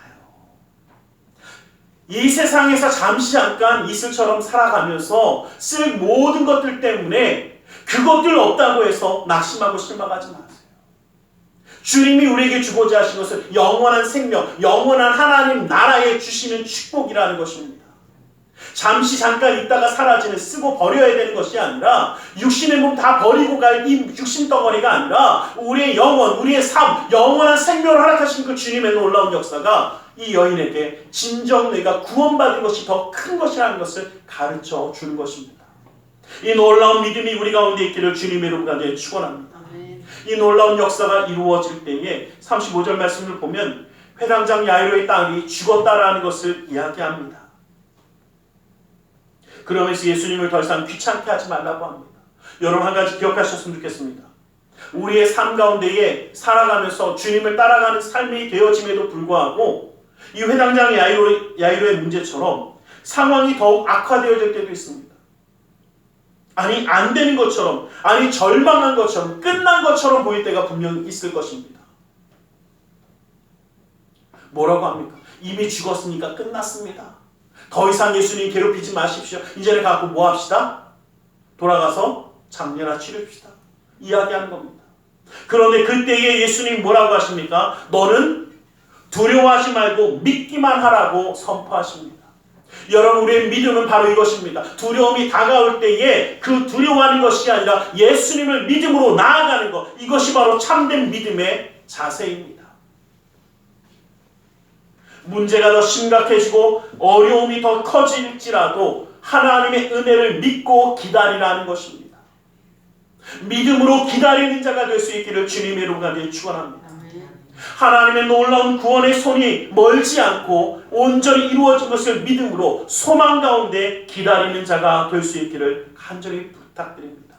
Speaker 1: 이 세상에서 잠시 잠깐 이슬처럼 살아가면서 쓸 모든 것들 때문에 그것들 없다고 해서 낙심하고 실망하지 마세요. 주님이 우리에게 주고자 하신 것은 영원한 생명, 영원한 하나님 나라에 주시는 축복이라는 것입니다. 잠시 잠깐 있다가 사라지는, 쓰고 버려야 되는 것이 아니라 육신의 몸 다 버리고 갈 이 육신 덩어리가 아니라 우리의 영혼, 우리의 삶, 영원한 생명을 허락하신 그 주님의 놀라운 역사가 이 여인에게 진정 내가 구원받은 것이 더 큰 것이라는 것을 가르쳐 주는 것입니다. 이 놀라운 믿음이 우리 가운데 있기를 주님의 이름으로 간절히 축원합니다. 이 놀라운 역사가 이루어질 때에 35절 말씀을 보면 회당장 야이로의 딸이 죽었다라는 것을 이야기합니다. 그러면서 예수님을 더 이상 귀찮게 하지 말라고 합니다. 여러분 한 가지 기억하셨으면 좋겠습니다. 우리의 삶 가운데에 살아가면서 주님을 따라가는 삶이 되어짐에도 불구하고 이 회당장 야이로의 문제처럼 상황이 더욱 악화되어질 때도 있습니다. 아니 안 되는 것처럼, 아니 절망한 것처럼, 끝난 것처럼 보일 때가 분명히 있을 것입니다. 뭐라고 합니까? 이미 죽었으니까 끝났습니다. 더 이상 예수님 괴롭히지 마십시오. 이제는 갖고 뭐 합시다? 돌아가서 장례나 치릅시다. 이야기하는 겁니다. 그런데 그때에 예수님 뭐라고 하십니까? 너는 두려워하지 말고 믿기만 하라고 선포하십니다. 여러분 우리의 믿음은 바로 이것입니다. 두려움이 다가올 때에 그 두려워하는 것이 아니라 예수님을 믿음으로 나아가는 것, 이것이 바로 참된 믿음의 자세입니다. 문제가 더 심각해지고 어려움이 더 커질지라도 하나님의 은혜를 믿고 기다리라는 것입니다. 믿음으로 기다리는 자가 될 수 있기를 주님의 이름으로 간절히 축원합니다. 하나님의 놀라운 구원의 손이 멀지 않고 온전히 이루어진 것을 믿음으로 소망 가운데 기다리는 자가 될 수 있기를 간절히 부탁드립니다.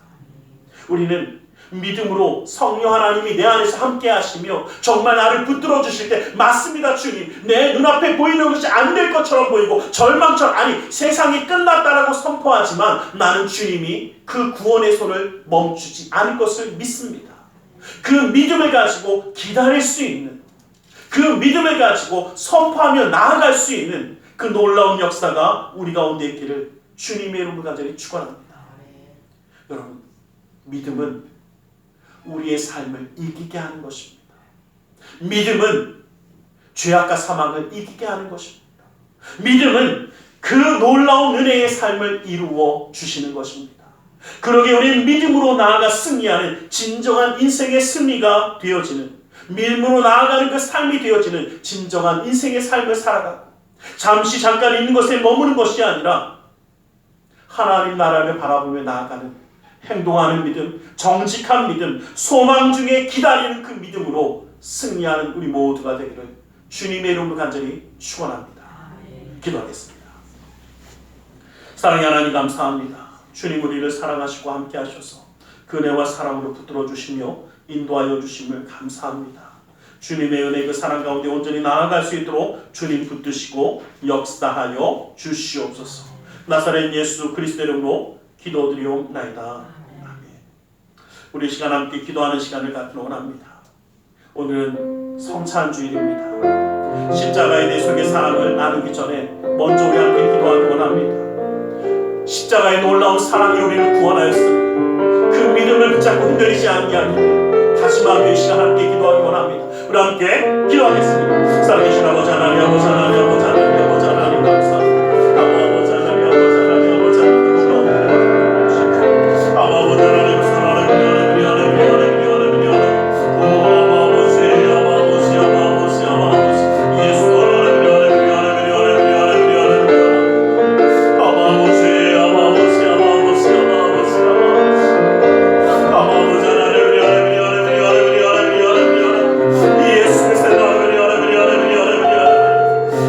Speaker 1: 우리는 믿음으로 성령 하나님이 내 안에서 함께 하시며 정말 나를 붙들어 주실 때 맞습니다 주님, 내 눈앞에 보이는 것이 안 될 것처럼 보이고 절망처럼, 아니 세상이 끝났다라고 선포하지만 나는 주님이 그 구원의 손을 멈추지 않을 것을 믿습니다. 그 믿음을 가지고 기다릴 수 있는, 그 믿음을 가지고 선포하며 나아갈 수 있는 그 놀라운 역사가 우리 가운데 있기를 주님의 이름으로 간절히 축원합니다. 여러분 믿음은 우리의 삶을 이기게 하는 것입니다. 믿음은 죄악과 사망을 이기게 하는 것입니다. 믿음은 그 놀라운 은혜의 삶을 이루어 주시는 것입니다. 그러기에 우리는 믿음으로 나아가 승리하는 진정한 인생의 승리가 되어지는, 믿음으로 나아가는 그 삶이 되어지는 진정한 인생의 삶을 살아가고 잠시 잠깐 있는 것에 머무는 것이 아니라 하나님 나라를 바라보며 나아가는 행동하는 믿음, 정직한 믿음, 소망 중에 기다리는 그 믿음으로 승리하는 우리 모두가 되기를 주님의 이름으로 간절히 축원합니다. 기도하겠습니다. 사랑의 하나님 감사합니다. 주님 우리를 사랑하시고 함께 하셔서 그 은혜와 사랑으로 붙들어 주시며 인도하여 주심을 감사합니다. 주님의 은혜 그 사랑 가운데 온전히 나아갈 수 있도록 주님 붙드시고 역사하여 주시옵소서. 나사렛 예수 그리스도 이름으로 기도드리옵나이다. 아멘. 우리 시간 함께 기도하는 시간을 갖기로 원합니다. 오늘은 성찬주일입니다. 십자가의 내 속의 사랑을 나누기 전에 먼저 우리 함께 기도하기 원합니다. 십자가의 놀라운 사랑이 우리를 구원하였습니다. 그 믿음을 붙잡고 흔들리지 않게 하기를 다시 마음의 시간 함께 기도하기 원합니다. 우리 함께 기도하겠습니다. 살아계신 아버지 하나님, 아버지 하나님, 아버지 하나님, 아버지 하나님 감사합니다. 아버지 하나님, 아버지 하나님, 아버지 하나님 아버지 하나님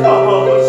Speaker 1: 아버지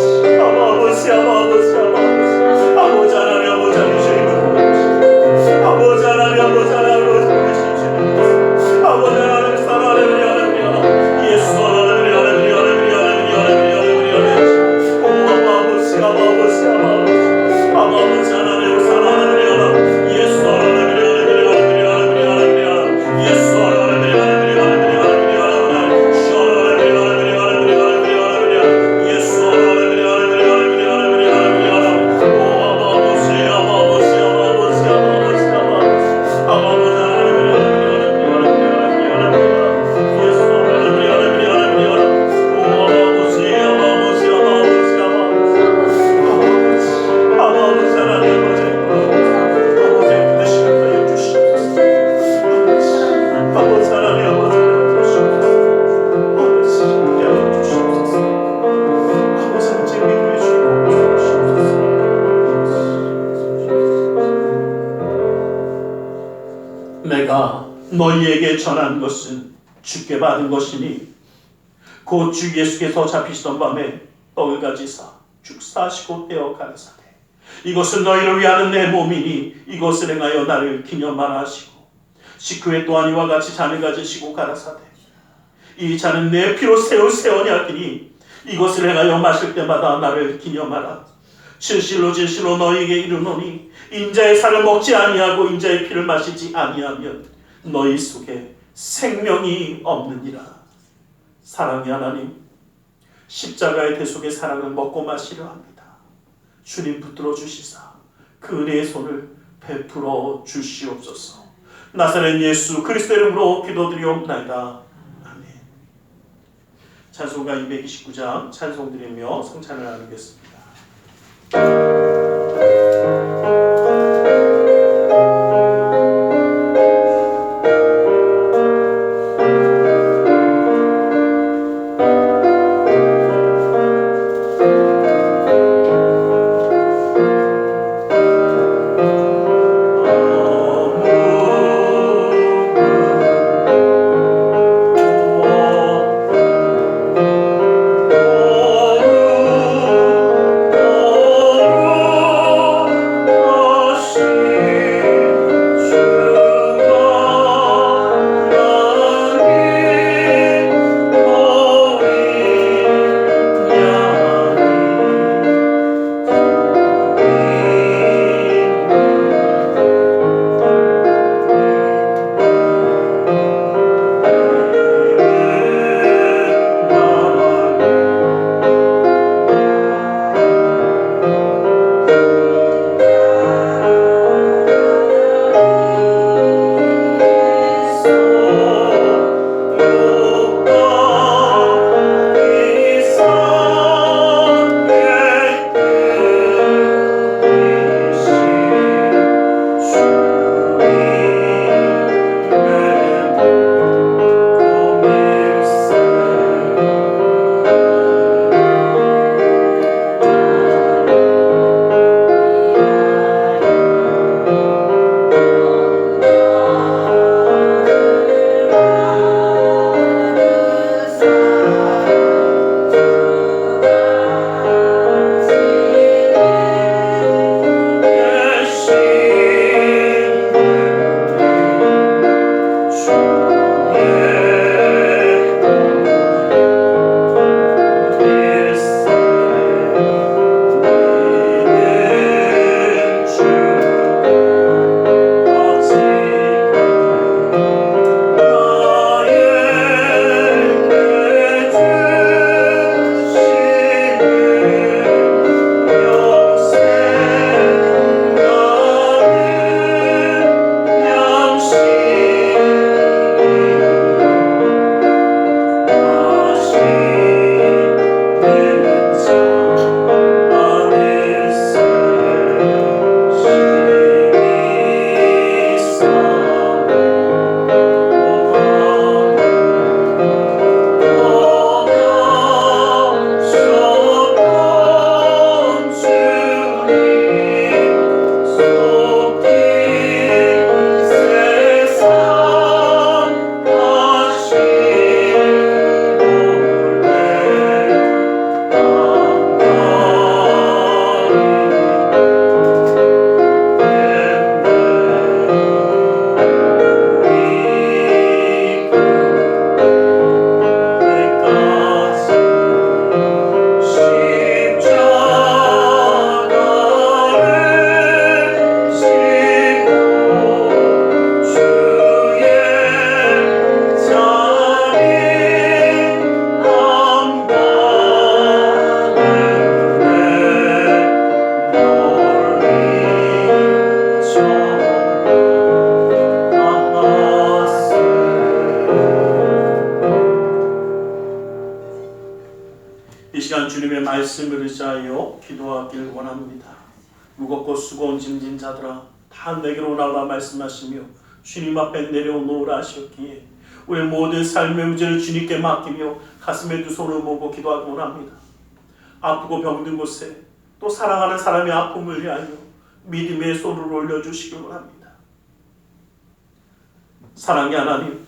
Speaker 1: 너희에게 전한 것은 주께 받은 것이니 곧 주 예수께서 잡히시던 밤에 떡을 가지사 축사하시고 떼어 가라사대 이것은 너희를 위하는 내 몸이니 이것을 행하여 나를 기념하라 하시고 식후에 또한 이와 같이 잔을 가지시고 가라사대 이 잔은 내 피로 세울 새 언약이니 이것을 행하여 마실 때마다 나를 기념하라. 진실로 진실로 너희에게 이르노니 인자의 살을 먹지 아니하고 인자의 피를 마시지 아니하면 너희 속에 생명이 없느니라. 사랑의 하나님, 십자가의 대속의 사랑을 먹고 마시려 합니다. 주님 붙들어 주시사 그 은혜의 손을 베풀어 주시옵소서. 나사렛 예수 그리스도 이름으로 기도드리옵나이다. 아멘. 찬송가 229장 찬송드리며 성찬을 나누겠습니다. 말씀을 의지하여 기도하길 원합니다. 무겁고 수고온 짐진 자들아 다 내게로 나오라 말씀하시며 주님 앞에 내려놓으라 하셨기에 우리 모든 삶의 문제를 주님께 맡기며 가슴에 두 손을 모으고 기도하기 원합니다. 아프고 병든 곳에 또 사랑하는 사람의 아픔을 위하여 믿음의 손을 올려주시기 원합니다. 사랑의 하나님,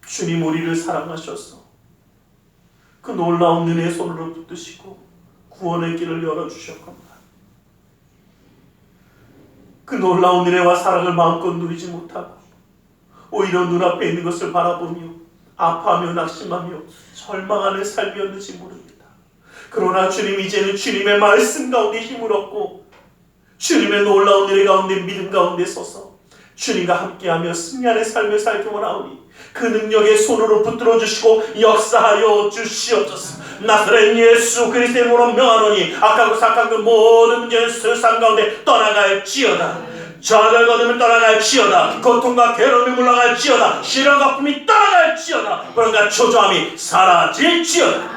Speaker 1: 주님 우리를 사랑하셔서 그 놀라운 은혜의 손으로 붙드시고 구원의 길을 열어주셨건만 그 놀라운 은혜와 사랑을 마음껏 누리지 못하고 오히려 눈앞에 있는 것을 바라보며 아파하며 낙심하며 절망하는 삶이었는지 모릅니다. 그러나 주님, 이제는 주님의 말씀 가운데 힘을 얻고 주님의 놀라운 은혜 가운데 믿음 가운데 서서 주님과 함께하며 승리하는 삶을 살기 원하오니 그 능력의 손으로 붙들어 주시고 역사하여 주시옵소서. 나사렛 예수 그리스도의 이름으로 명하노니 악하고 사악한 그 모든 문제는 세상 가운데 떠나갈지어다. 좌절 거두면 떠나갈지어다. 고통과 괴로움이 물러갈지어다. 시련과 아픔이 떠나갈지어다. 그런가 초조함이 사라질지어다.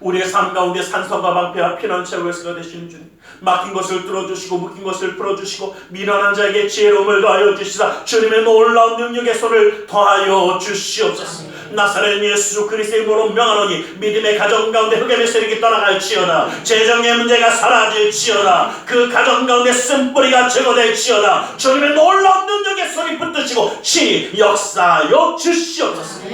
Speaker 1: 우리의 삶 가운데 산성과 방패와 피난처 열쇠가 되시는 주님, 막힌 것을 뚫어주시고 묶인 것을 풀어주시고 미련한 자에게 지혜로움을 더하여 주시사 주님의 놀라운 능력의 손을 더하여 주시옵소서. 나사렛 예수 그리스도의 이름으로 명하노니 믿음의 가정 가운데 흑암의 세력이 떠나갈지어다. 재정의 문제가 사라질지어다. 그 가정 가운데 쓴뿌리가 제거될지어다. 주님의 놀라운 능력의 손이 붙드시고 신이 역사하여 주시옵소서.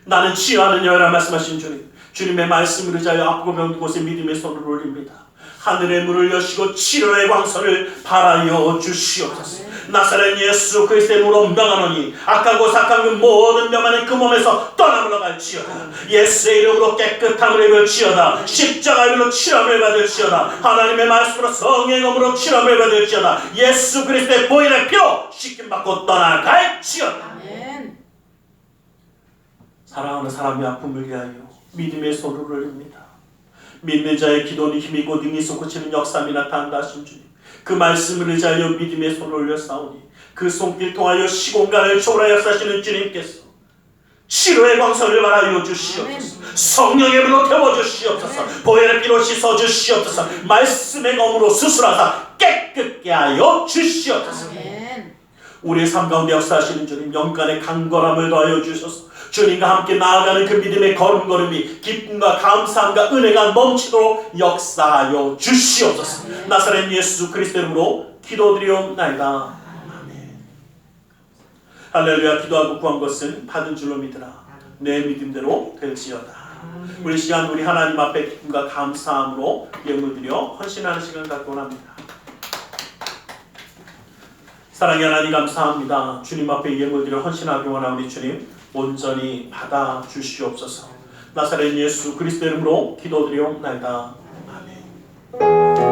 Speaker 1: 나는 치유하는 여호라 말씀하신 주님, 주님의 말씀을 의지하여 아프고 병든 곳에 믿음의 손을 올립니다. 하늘의 문을 여시고 치료의 광선을 발하여 주시옵소서. 나사렛 예수 그리스도의 이름으로 명하노니 악하고 사악한 그 모든 멸망이 그 몸에서 떠나물러갈지어다. 예수의 이름으로 깨끗함을 입을지어다. 십자가의 이름으로 치료함을 받을지어다. 하나님의 말씀으로 성령의 검으로 치료함을 받을지어다. 예수 그리스도의 보혈의 피로 씻김받고 떠나갈지어다. 사랑하는 사람의 아픔을 위하여 믿음의 손을 올립니다. 믿는 자의 기도는 힘이고 능히 솟구치는 역사함이 나타난다 하신 주님, 그 말씀을 의지하여 믿음의 손을 올렸사오니 그 손길 통하여 시공간을 초월하여 역사하시는 주님께서 치료의 광선을 발하여 주시옵소서. 성령의 불로 태워주시옵소서. 보혈의 피로 씻어주시옵소서. 말씀의 검으로 수술하사 깨끗게 하여 주시옵소서. 우리의 삶 가운데 역사하시는 주님, 영간의 강건함을 더하여 주셔서 주님과 함께 나아가는 그 믿음의 걸음걸음이 기쁨과 감사함과 은혜가 넘치도록 역사하여 주시옵소서. 나사렛 예수 그리스도의 이름으로 기도드리옵나이다. 아멘. 할렐루야. 기도하고 구한 것은 받은 줄로 믿으라. 내 믿음대로 될지어다. 우리 시간 우리 하나님 앞에 기쁨과 감사함으로 예물드려 헌신하는 시간 갖고 원합니다. 사랑의 하나님 감사합니다. 주님 앞에 예물드려 헌신하기 원하오니 주님 온전히 받아 주시옵소서. 나사렛 예수 그리스도의 이름으로 기도드리옵나이다. 아멘.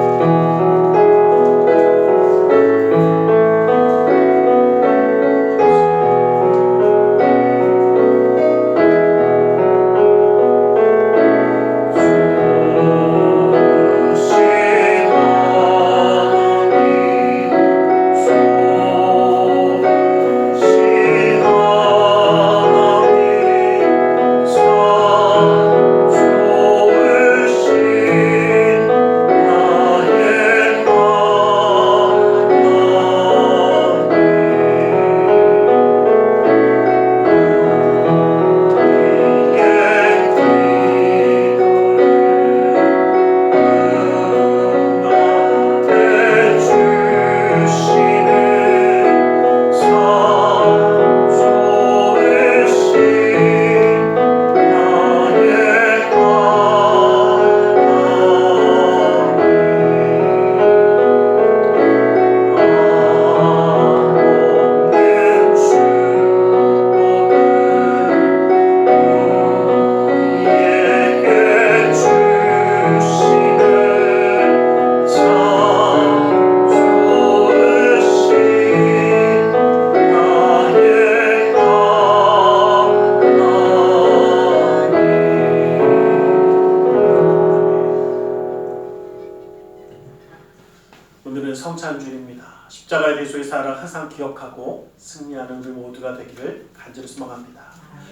Speaker 1: 성찬주일입니다. 십자가의 대속의 사랑을 항상 기억하고 승리하는 우리 모두가 되기를 간절히 소망합니다.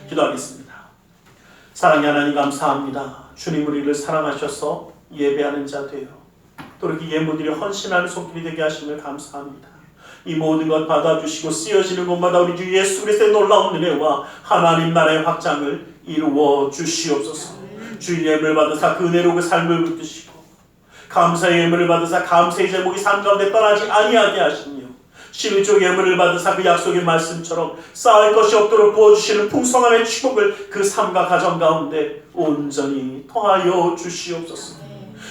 Speaker 1: 기도하겠습니다. 사랑의 하나님 감사합니다. 주님 우리를 사랑하셔서 예배하는 자 되어 또 이렇게 예물들이 헌신하는 손길이 되게 하심을 감사합니다. 이 모든 것 받아주시고 쓰여지는 곳마다 우리 주 예수 그리스도의 놀라운 은혜와 하나님 나라의 확장을 이루어 주시옵소서. 주의 예물을 받으사 그 은혜로 그 삶을 붙드시고 감사의 예물을 받으사 감사의 제목이 삶 가운데 떠나지 아니하게 하시며 심의쪽 예물을 받으사 그 약속의 말씀처럼 쌓을 것이 없도록 부어주시는 풍성함의 축복을 그 삶과 가정 가운데 온전히 더하여 주시옵소서.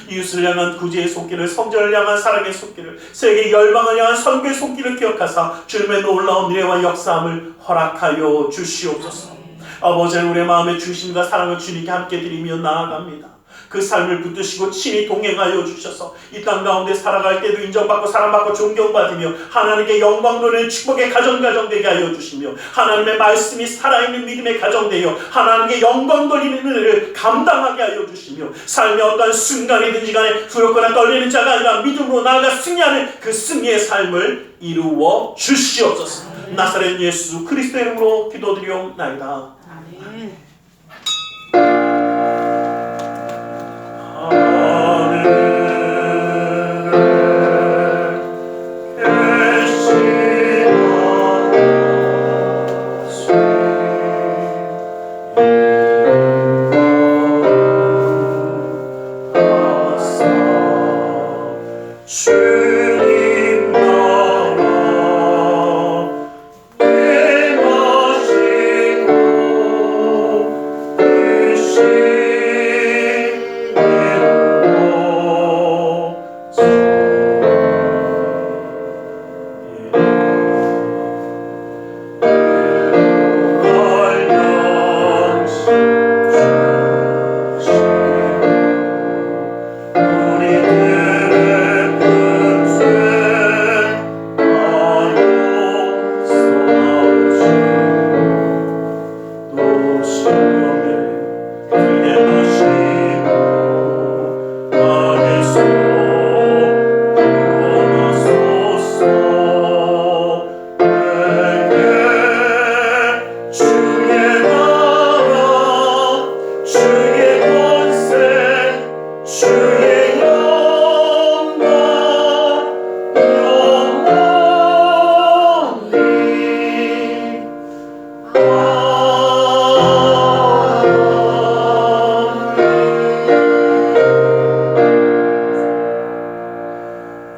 Speaker 1: 이웃을 향한 구제의 손길을, 성전을 향한 사랑의 손길을, 세계 열방을 향한 선교의 손길을 기억하사 주님의 놀라운 은혜와 역사함을 허락하여 주시옵소서. 아버지는 우리의 마음의 중심과 사랑을 주님께 함께 드리며 나아갑니다. 그 삶을 붙드시고 친히 동행하여 주셔서 이 땅 가운데 살아갈 때도 인정받고 사랑받고 존경받으며 하나님께 영광 돌리는 축복의 가정 되게 하여 주시며 하나님의 말씀이 살아있는 믿음의 가정 되어 하나님께 영광 돌리는 은혜를 감당하게 하여 주시며 삶의 어떠한 순간이든지 간에 두렵거나 떨리는 자가 아니라 믿음으로 나아가 승리하는 그 승리의 삶을 이루어 주시옵소서. 나사렛 예수 그리스도의 이름으로 기도드리옵나이다. 아멘.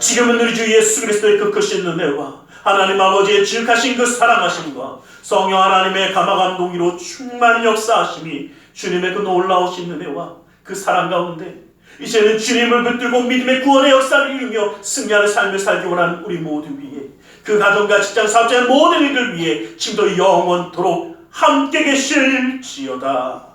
Speaker 1: 지금은 우리 주 예수 그리스도의 그 크신 은혜와 하나님 아버지의 지극하신 그 사랑하심과 성령 하나님의 감화감동으로 충만히 역사하심이 주님의 그 놀라우신 은혜와 그 사랑 가운데 이제는 주님을 붙들고 믿음의 구원의 역사를 이루며 승리하는 삶을 살기 원하는 우리 모두 위해 그 가정과 직장 사업자의 모든 이들 위해 지금도 영원토록 함께 계실지어다.